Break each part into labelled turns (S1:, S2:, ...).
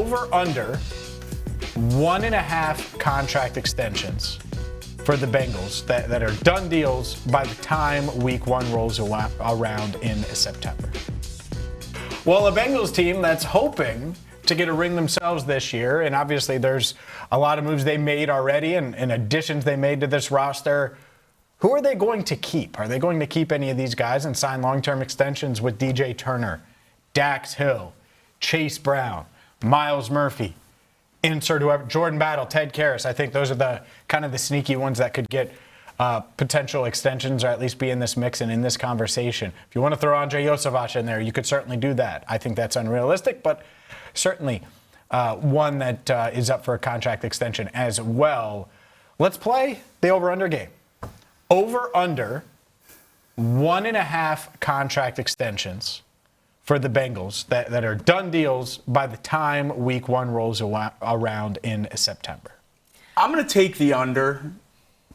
S1: over under 1.5 contract extensions for the Bengals that are done deals by the time week 1 rolls around in September. Well, a Bengals team that's hoping to get a ring themselves this year, and obviously there's a lot of moves they made already and additions they made to this roster. Who are they going to keep? Are they going to keep any of these guys and sign long-term extensions with DJ Turner, Dax Hill, Chase Brown, Myles Murphy, insert whoever, Jordan Battle, Ted Karras? I think those are the kind of the sneaky ones that could get potential extensions or at least be in this mix and in this conversation. If you want to throw Andre Josevich in there, you could certainly do that. I think that's unrealistic, but certainly one that is up for a contract extension as well. Let's play the over-under game. Over-under 1.5 contract extensions for the Bengals that are done deals by the time week 1 rolls around in September.
S2: I'm going to take the under,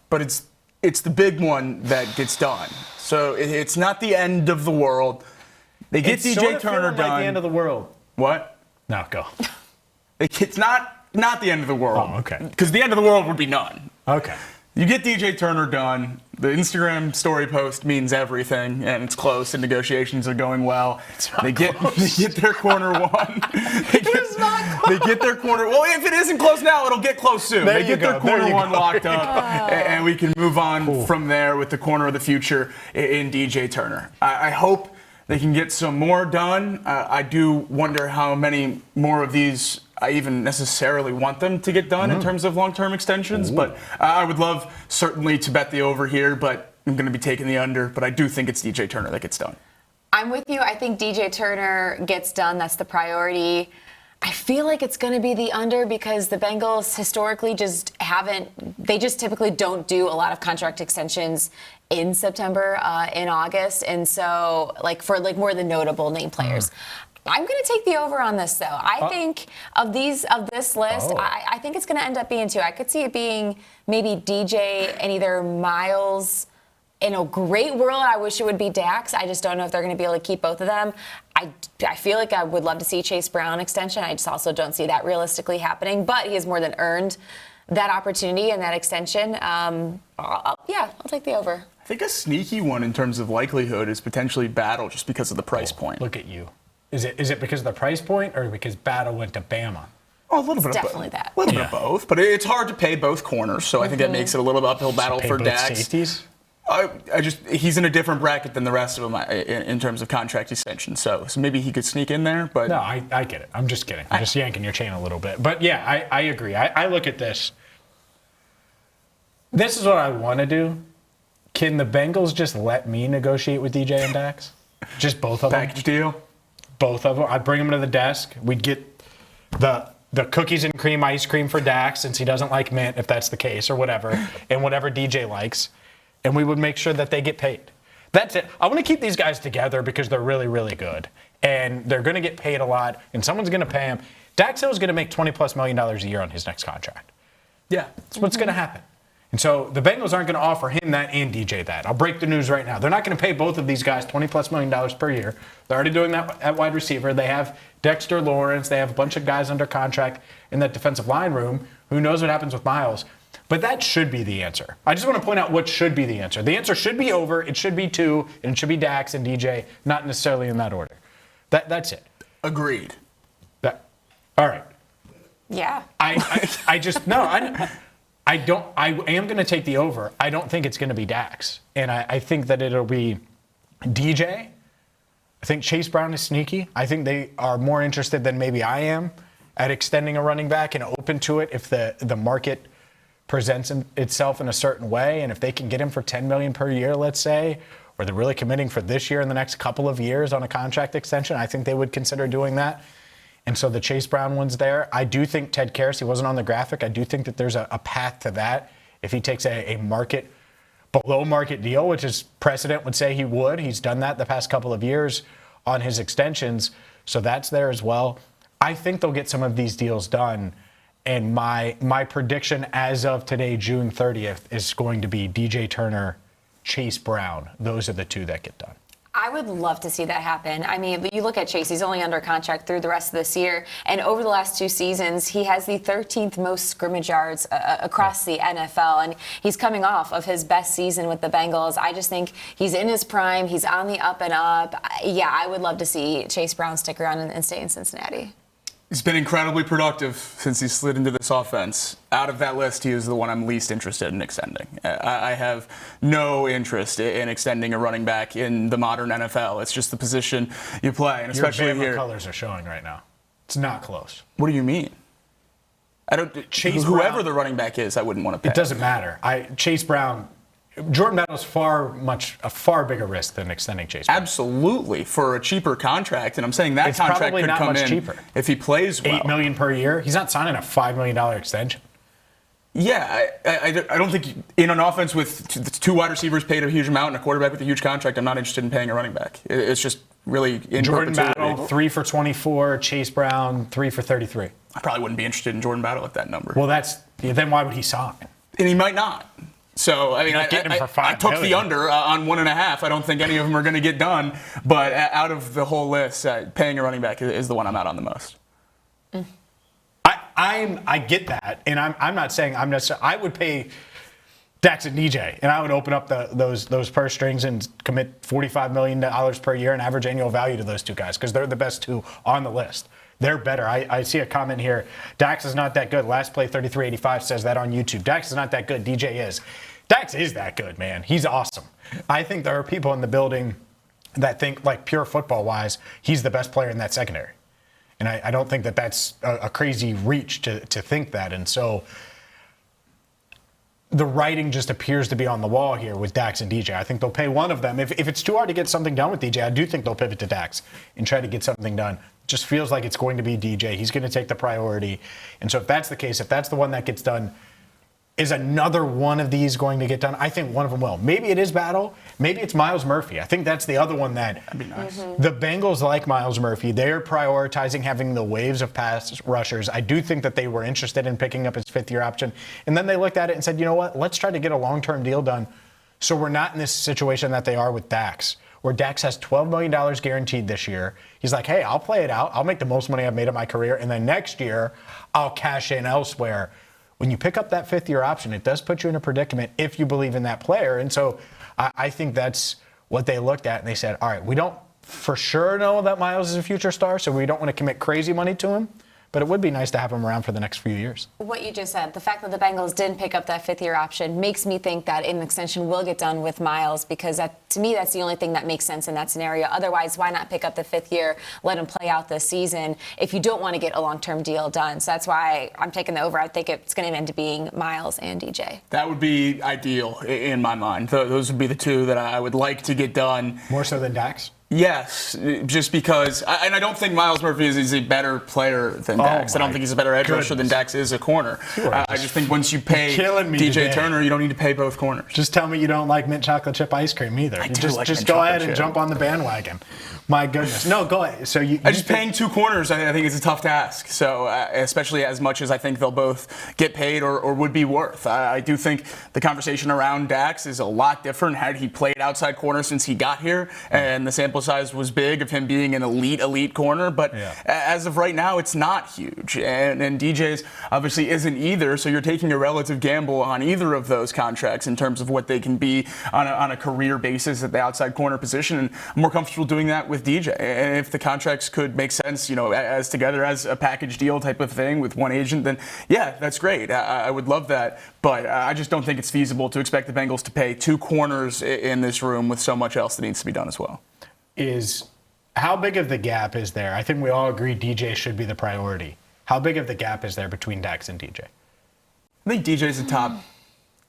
S2: but it's the big one that gets done. So it's not the end of the world. They get DJ Turner done.
S1: Like the end of the world.
S2: What?
S1: No, go.
S2: It's not the end of the world.
S1: Oh, okay.
S2: Because the end of the world would be none.
S1: Okay.
S2: You get DJ Turner done. The Instagram story post means everything, and it's close, and negotiations are going well. They get their corner one. They get their corner. Well, if it isn't close now, it'll get close soon. They get their corner one locked up, and we can move on from there with the corner of the future in DJ Turner. I hope they can get some more done. I do wonder how many more of these I even necessarily want them to get done in terms of long-term extensions. But I would love certainly to bet the over here, but I'm going to be taking the under. But I do think it's DJ Turner that gets done.
S3: I'm with you. I think DJ Turner gets done. That's the priority. I feel like it's going to be the under because the Bengals historically just typically don't do a lot of contract extensions in September, in August. And so for more of the notable name players. I'm going to take the over on this, though. I think of this list, I think it's going to end up being 2. I could see it being maybe DJ and either Myles. In a great world, I wish it would be Dax. I just don't know if they're going to be able to keep both of them. I feel like I would love to see Chase Brown extension. I just also don't see that realistically happening. But he has more than earned that opportunity and that extension. I'll take the over.
S2: I think a sneaky one in terms of likelihood is potentially Battle just because of the price point.
S1: Look at you. Is it because of the price point or because Battle went to Bama?
S2: Oh, a little bit
S3: definitely
S2: of both.
S3: that.
S2: A little bit of both, but it's hard to pay both corners, so I think that makes it a little uphill battle for Dax.
S1: Safeties?
S2: He's in a different bracket than the rest of them in terms of contract extension, so maybe he could sneak in there. But
S1: no, I get it. I'm just kidding. I'm just yanking your chain a little bit. But yeah, I agree. I look at this. This is what I want to do. Can the Bengals just let me negotiate with DJ and Dax? Just both of them?
S2: Package deal?
S1: Both of them. I'd bring them to the desk. We'd get the cookies and cream ice cream for Dax, since he doesn't like mint, if that's the case, or whatever, and whatever DJ likes. And we would make sure that they get paid. That's it. I want to keep these guys together because they're really, really good. And they're going to get paid a lot, and someone's going to pay them. Dax Hill is going to make $20+ million a year on his next contract.
S2: Yeah.
S1: That's what's going to happen. And so the Bengals aren't going to offer him that and DJ that. I'll break the news right now. They're not going to pay both of these guys $20+ million per year. They're already doing that at wide receiver. They have Dexter Lawrence. They have a bunch of guys under contract in that defensive line room. Who knows what happens with Myles? But that should be the answer. I just want to point out what should be the answer. The answer should be over. It should be 2, and it should be Dax and DJ, not necessarily in that order. That's it.
S2: Agreed.
S1: All right.
S3: Yeah.
S1: I am going to take the over. I don't think it's going to be Dax. And I think that it'll be DJ. I think Chase Brown is sneaky. I think they are more interested than maybe I am at extending a running back and open to it if the market presents itself in a certain way. And if they can get him for $10 million per year, let's say, or they're really committing for this year and the next couple of years on a contract extension, I think they would consider doing that. And so the Chase Brown one's there. I do think Ted Karras, he wasn't on the graphic. I do think that there's a path to that. If he takes a below market deal, which is precedent would say he would. He's done that the past couple of years on his extensions. So that's there as well. I think they'll get some of these deals done. And my prediction as of today, June 30th, is going to be DJ Turner, Chase Brown. Those are the 2 that get done.
S3: I would love to see that happen. I mean, you look at Chase, he's only under contract through the rest of this year. And over the last 2 seasons, he has the 13th most scrimmage yards across the NFL. And he's coming off of his best season with the Bengals. I just think he's in his prime. He's on the up and up. Yeah, I would love to see Chase Brown stick around and stay in Cincinnati.
S2: He's been incredibly productive since he slid into this offense. Out of that list, he is the one I'm least interested in extending. I have no interest in extending a running back in the modern NFL. It's just the position you play, and especially
S1: Your Bama
S2: here.
S1: colors are showing right now. It's not close.
S2: What do you mean? I don't.
S1: Chase
S2: whoever
S1: Brown-
S2: the running back is, I wouldn't want to pay.
S1: It doesn't matter. Chase Brown, Jordan Battle's a far bigger risk than extending Chase Brown.
S2: Absolutely, for a cheaper contract, and I'm saying that
S1: It's
S2: contract
S1: probably
S2: could
S1: not
S2: come
S1: much
S2: in
S1: cheaper.
S2: if he plays well.
S1: $8 million per year. He's not signing a $5 million extension.
S2: Yeah, I don't think in an offense with 2 wide receivers paid a huge amount and a quarterback with a huge contract, I'm not interested in paying a running back. It's just really in
S1: Jordan
S2: perpetuity.
S1: Battle, 3 for 24. Chase Brown, 3 for 33.
S2: I probably wouldn't be interested in Jordan Battle at that number.
S1: Well, then why would he sign?
S2: And he might not. So, I mean,
S1: You're not getting him for $5
S2: I took the
S1: million.
S2: under on 1.5. I don't think any of them are going to get done. But out of the whole list, paying a running back is the one I'm out on the most.
S1: I get that, and I'm not saying I'm necessarily. I would pay Dax and DJ, and I would open up those purse strings and commit $45 million per year in average annual value to those 2 guys because they're the best 2 on the list. They're better. I see a comment here. Dax is not that good. Last play 3385 says that on YouTube. Dax is not that good. DJ is. Dax is that good, man. He's awesome. I think there are people in the building that think, like, pure football-wise, he's the best player in that secondary. And I don't think that that's a crazy reach to think that. And so the writing just appears to be on the wall here with Dax and DJ. I think they'll pay one of them. If it's too hard to get something done with DJ, I do think they'll pivot to Dax and try to get something done. Just feels like it's going to be DJ. He's going to take the priority. And so if that's the case, if that's the one that gets done, is another one of these going to get done? I think one of them will. Maybe it is Battle. Maybe it's Myles Murphy. I think that's the other one that'd
S2: be nice.
S1: The Bengals like Myles Murphy. They're prioritizing having the waves of pass rushers. I do think that they were interested in picking up his 5th-year option. And then they looked at it and said, you know what? Let's try to get a long-term deal done so we're not in this situation that they are with Dax, where Dax has $12 million guaranteed this year. He's like, hey, I'll play it out. I'll make the most money I've made in my career. And then next year, I'll cash in elsewhere. When you pick up that 5th-year option, it does put you in a predicament if you believe in that player. And so I think that's what they looked at, and they said, all right, we don't for sure know that Myles is a future star, so we don't want to commit crazy money to him. But it would be nice to have him around for the next few years.
S3: What you just said, the fact that the Bengals didn't pick up that 5th-year option makes me think that an extension will get done with Myles because to me, that's the only thing that makes sense in that scenario. Otherwise, why not pick up the 5th year, let him play out this season if you don't want to get a long-term deal done? So that's why I'm taking the over. I think it's going to end up being Myles and DJ.
S2: That would be ideal in my mind. Those would be the 2 that I would like to get done.
S1: More so than Dax?
S2: Yes, just because, and I don't think Myles Murphy is a better player than Dax. I don't think he's a better edge rusher than Dax is a corner. I just think once you pay DJ Turner, you don't need to pay both corners.
S1: Just tell me you don't like mint chocolate chip ice cream either. Just go ahead and jump on the bandwagon. My goodness. No, go ahead. So
S2: just paying 2 corners, I think, is a tough task. So especially as much as I think they'll both get paid or would be worth. I do think the conversation around Dax is a lot different had he played outside corner since he got here, and the sample size was big of him being an elite corner. But as of right now, it's not huge. And DJ's obviously isn't either. So you're taking a relative gamble on either of those contracts in terms of what they can be on a career basis at the outside corner position. And I'm more comfortable doing that with DJ. And if the contracts could make sense, as together as a package deal type of thing with one agent, then yeah, that's great. I would love that. But I just don't think it's feasible to expect the Bengals to pay 2 corners in this room with so much else that needs to be done as well.
S1: How big of the gap is there? I think we all agree DJ should be the priority. How big of the gap is there between Dax and DJ?
S2: I think DJ's the top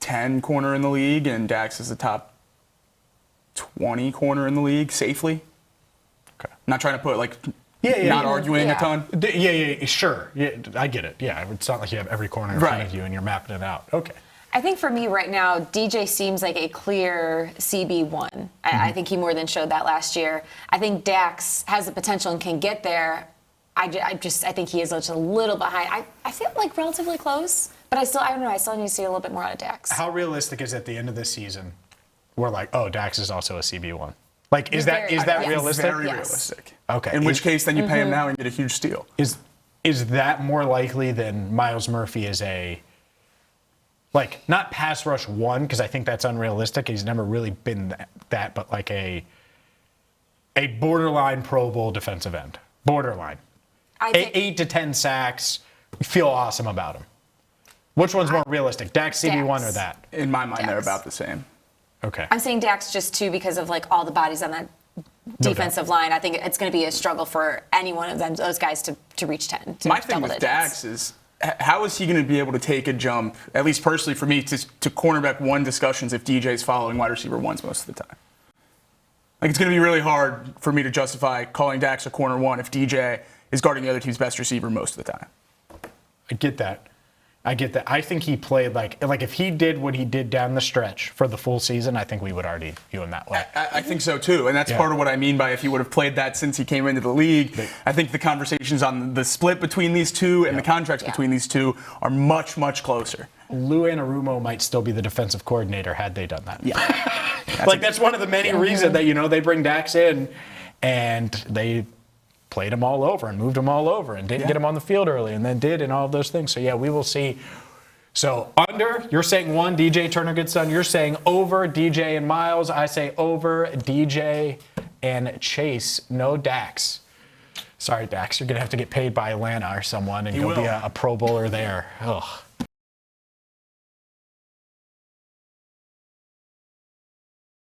S2: 10 corner in the league, and Dax is the top 20 corner in the league, safely. Okay. Not trying to put, not arguing a ton.
S1: Yeah, sure. Yeah, I get it. Yeah, it's not like you have every corner in front of you and you're mapping it out. Okay.
S3: I think for me right now, DJ seems like a clear CB1. I think he more than showed that last year. I think Dax has the potential and can get there. I think he is just a little behind. I feel like relatively close, but I don't know. I still need to see a little bit more out of Dax.
S1: How realistic is at the end of this season, we're like, oh, Dax is also a CB1? Like, is that
S3: Yes.
S1: realistic?
S2: Very
S3: Yes.
S2: realistic.
S1: Okay.
S2: In which case, then you pay him now and get a huge steal.
S1: Is that more likely than Myles Murphy is a, like, not pass rush one, because I think that's unrealistic. He's never really been that, but like a borderline Pro Bowl defensive end. Borderline. 8 to 10 sacks. You feel awesome about him. Which one's more realistic, Dax CB1 or that?
S2: In my mind, they're
S3: Dax.
S2: about the same.
S1: Okay.
S3: I'm saying Dax just too because of like all the bodies on that defensive line. I think it's going to be a struggle for any one of those guys to reach 10. To
S2: My thing
S3: double
S2: with
S3: digits.
S2: Dax is, how is he going to be able to take a jump, at least personally for me, to cornerback one discussions if DJ's following wide receiver ones most of the time? Like, it's going to be really hard for me to justify calling Dax a corner one if DJ is guarding the other team's best receiver most of the time.
S1: I get that. I think he played like if he did what he did down the stretch for the full season, I think we would already view him that way.
S2: I think so too, and that's part of what I mean by if he would have played that since he came into the league. I think the conversations on the split between these two and the contracts between these two are much, much closer.
S1: Lou Anarumo might still be the defensive coordinator had they done that.
S2: Yeah.
S1: That's one of the many reasons that, they bring Dax in and they played him all over and moved him all over and didn't get him on the field early and then did and all of those things. So, yeah, we will see. So, under, you're saying 1, DJ Turner gets done. You're saying over DJ and Myles. I say over DJ and Chase. No Dax. Sorry, Dax. You're going to have to get paid by Atlanta or someone and go be a Pro Bowler there. Ugh.